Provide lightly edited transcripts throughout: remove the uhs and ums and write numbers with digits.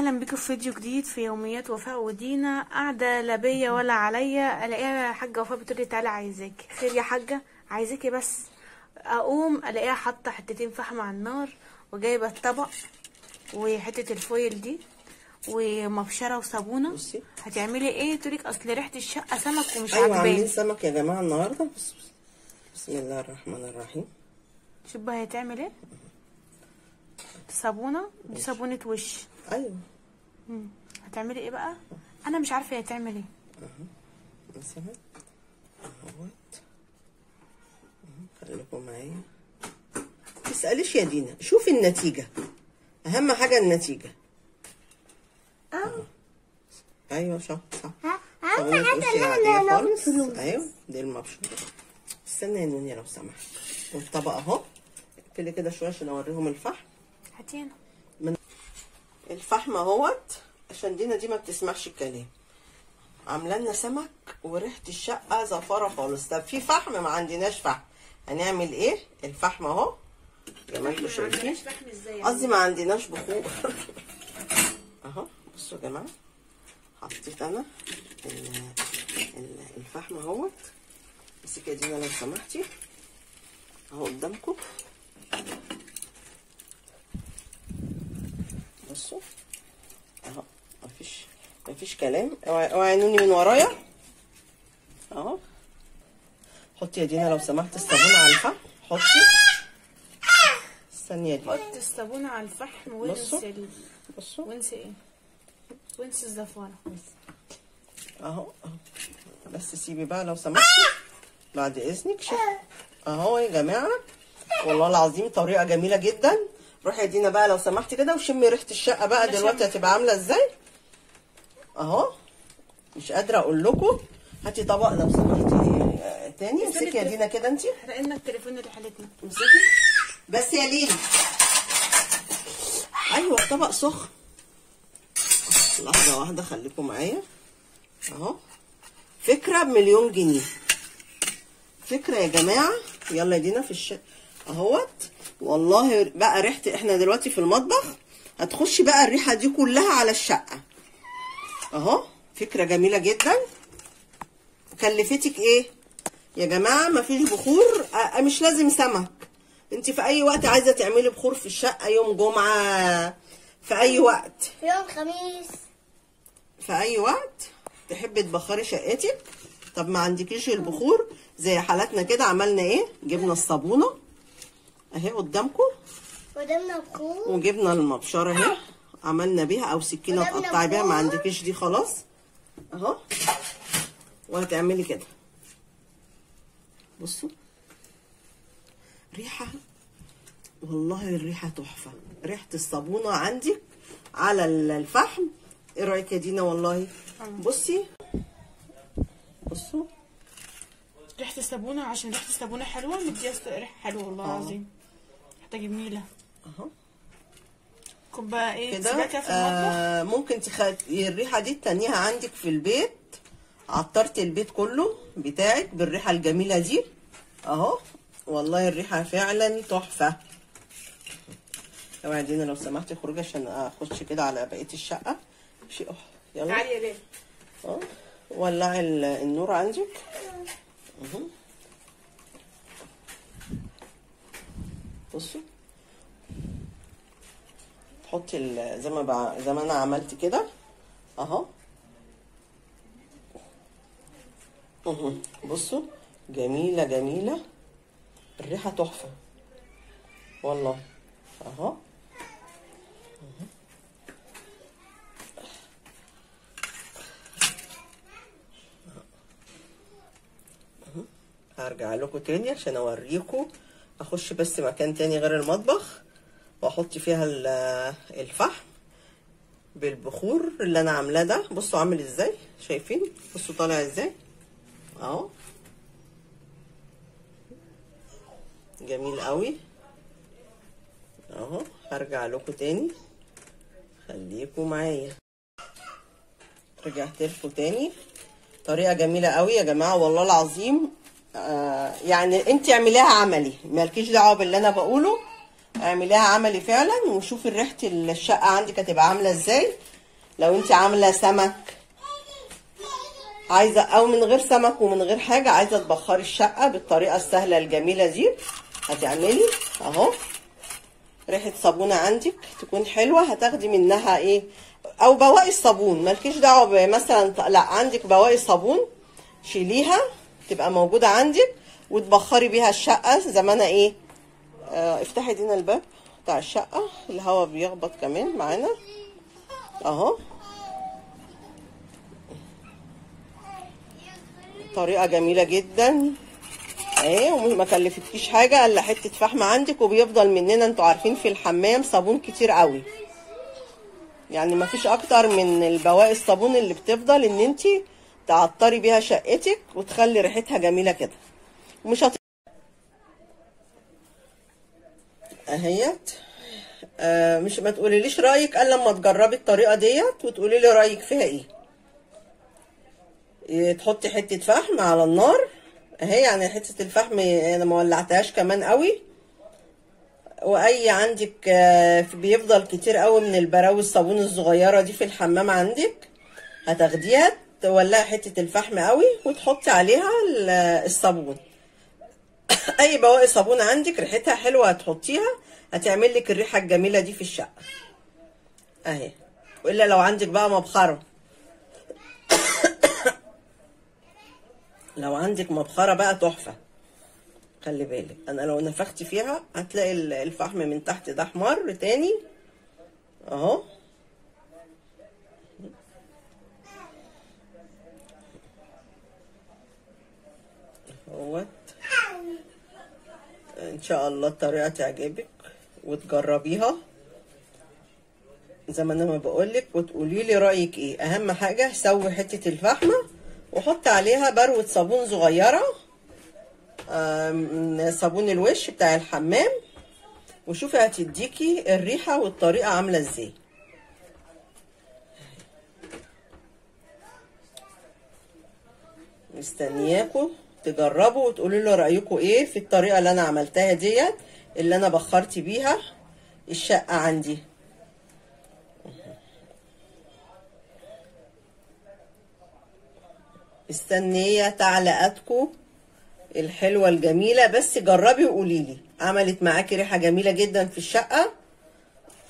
اهلا بيكم في فيديو جديد في يوميات وفاء ودينا. قاعده لا بيا ولا عليا، الاقيها حاجه وفاء بتقولي تعالى عايزاكي. خير يا حاجه؟ عايزاكي بس. اقوم الاقيها حاطه حتتين فحم على النار وجايبه الطبق وحته الفويل دي ومبشره وصابونه. بصي هتعملي ايه؟ تقولك اصل ريحه الشقه سمك ومش ايوه عاجباني. عاملين سمك يا جماعه النهارده. بسم الله الرحمن الرحيم. شوف بقى هتعمل ايه. صابونه دي صابونه وش. ايوه هتعملي ايه بقى؟ انا مش عارفه هي هتعمل ايه. مثلا اهوت. خليكم معايا، متسأليش يا دينا، شوفي النتيجه، اهم حاجه النتيجه. ايوه صح اهم حاجه عاديه خالص. ايوه دي المبشوره. استنى يا نونيا لو سمحت. والطبق اهو اقفلي كده شويه عشان اوريهم الفحم. هاتينا من الفحم اهوت عشان دينا دي ما بتسمعش الكلام. عامله لنا سمك وريحه الشقه زفاره خالص. طب في فحم؟ ما عندناش فحم. هنعمل ايه؟ الفحم اهو زي ما انتم شايفين، قصدي ما عندناش بخور. اهو بصوا يا جماعه، حطيت انا الفحم اهوت. امسكي يا دينا لو سمحتي اهو قدامكم. بصوا اهو، مفيش كلام. اوعي عينوني من ورايا اهو. حطي يا دينا لو سمحتي الصابونه على الفحم. حطي، استني يا دينا. حطي الصابونه على الفحم وانسي. بصوا وانسي ايه؟ وانسي الزفاره اهو. بس سيبي بقى لو سمحتي بعد اذنك. شوفي اهو يا جماعه، والله العظيم طريقه جميله جدا. روحي يا دينا بقى لو سمحتي كده وشمي ريحه الشقه بقى دلوقتي هتبقى عامله ازاي اهو. مش قادره اقول لكم. هاتي طبق لو سمحتي تاني. امسكي يا دينا كده انتي. حرقنا التليفون اللي حالتنا. امسكي بس يا ليلى. ايوه الطبق سخن. لحظه واحده خليكم معايا اهو. فكره بمليون جنيه، فكره يا جماعه. يلا يا دينا في الشقه اهوت. والله بقى ريحه، احنا دلوقتي في المطبخ هتخشي بقى الريحه دي كلها على الشقه اهو. فكره جميله جدا. كلفتك ايه يا جماعه؟ مفيش بخور. مش لازم سمك. انت في اي وقت عايزه تعملي بخور في الشقه، يوم جمعه، في اي وقت، يوم خميس، في اي وقت تحبي تبخري شقتك. طب ما عندكيش البخور زي حالاتنا كده، عملنا ايه؟ جبنا الصابونه اهي قدامكم، قدامنا بخور، وجبنا المبشره اهي عملنا بيها، او سكينه تقطعي بيها. ما عندكيش دي خلاص اهو. وهتعملي كده. بصوا ريحه، والله الريحه تحفه. ريحه الصابونه عندك على الفحم. ايه رايك يا دينا؟ والله بصي بصوا ريحه الصابونه، عشان ريحه الصابونه حلوه مديها ريحه حلوه والله العظيم. حتى جميله اهو. كوبايه ايه كده في المطبخ. ممكن الريحه دي تانيها عندك في البيت. عطرت البيت كله بتاعك بالريحه الجميله دي اهو. والله الريحه فعلا تحفه. اوعي دينا لو سمحتي خروجي عشان اخش كده على بقيه الشقه. يلا تعالي يا ليلى. ولعي النور عندك اهو. بصوا تحطي زي ما انا عملت كده اهو. بصوا جميله جميله، الريحه تحفه والله اهو. هرجع لكم تاني عشان اوريكم. اخش بس مكان تاني غير المطبخ واحط فيها الفحم بالبخور اللي انا عاملاه ده. بصوا عامل ازاي، شايفين؟ بصوا طالع ازاي اهو، جميل قوي اهو. هرجع لكم تاني، خليكم معايا. رجعت لكم تاني. طريقه جميله قوي يا جماعه والله العظيم. يعني انت اعمليها عملي، مالكيش دعوه باللي انا بقوله. اعمليها عملي فعلا وشوفي ريحه الشقه عندك هتبقى عامله ازاي. لو انت عامله سمك عايزه، او من غير سمك ومن غير حاجه، عايزه تبخري الشقه بالطريقه السهله الجميله دي، هتعملي اهو ريحه صابونه عندك تكون حلوه، هتاخدي منها ايه، او بواقي الصابون، مالكيش دعوه مثلا، لا عندك بواقي صابون شيليها تبقى موجوده عندك وتبخري بيها الشقه زي ما انا ايه. افتحي دينا الباب بتاع الشقه، الهواء بيخبط كمان معانا اهو. طريقه جميله جدا اهي، وما كلفتكيش حاجه الا حته فحم عندك، وبيفضل مننا انتوا عارفين في الحمام صابون كتير قوي، يعني ما فيش اكتر من البواقي الصابون اللي بتفضل ان انت تعطري بيها شقتك وتخلي ريحتها جميله كده. ومش اهيت مش ما تقوليليش رايك الا لما تجربي الطريقه ديت وتقولي لي رايك فيها ايه. تحطي حته فحم على النار اهي، يعني حته الفحم انا ما ولعتهاش كمان قوي، واي عندك بيفضل كتير قوي من البراوي الصابون الصغيره دي في الحمام عندك، هتاخديها تولعي حته الفحم قوي وتحطي عليها الصابون. اي بواقي صابون عندك ريحتها حلوه هتحطيها، هتعمل لك الريحه الجميله دي في الشقه اهي. والا لو عندك بقى مبخره لو عندك مبخره بقى تحفه، خلي بالك انا لو نفخت فيها هتلاقي الفحم من تحت ده احمر تاني اهو. اهوت ان شاء الله الطريقه تعجبك وتجربيها زي ما انا ما بقولك وتقولي لي رايك ايه. اهم حاجه سوي حته الفحمه وحط عليها بروه صابون صغيره من صابون الوش بتاع الحمام، وشوفي هتديكي الريحه والطريقه عامله ازاي. مستنياكم تجربوا وتقولوا لي رايكم ايه في الطريقه اللي انا عملتها ديت، اللي انا بخرت بيها الشقه عندي. مستنيه تعليقاتكم الحلوه الجميله، بس جربي وقولي لي عملت معاكي ريحه جميله جدا في الشقه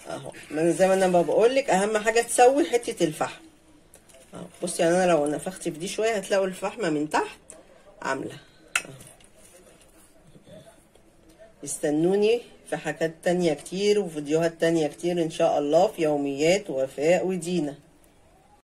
اهو. زي ما انا بقول لك اهم حاجه تسوي حته الفحم اهو. بصي يعني انا لو نفخت في دي شويه هتلاقوا الفحمه من تحت عامله اهو. استنوني في حاجات تانية كتير وفيديوهات تانية كتير ان شاء الله في يوميات وفاء ودينا.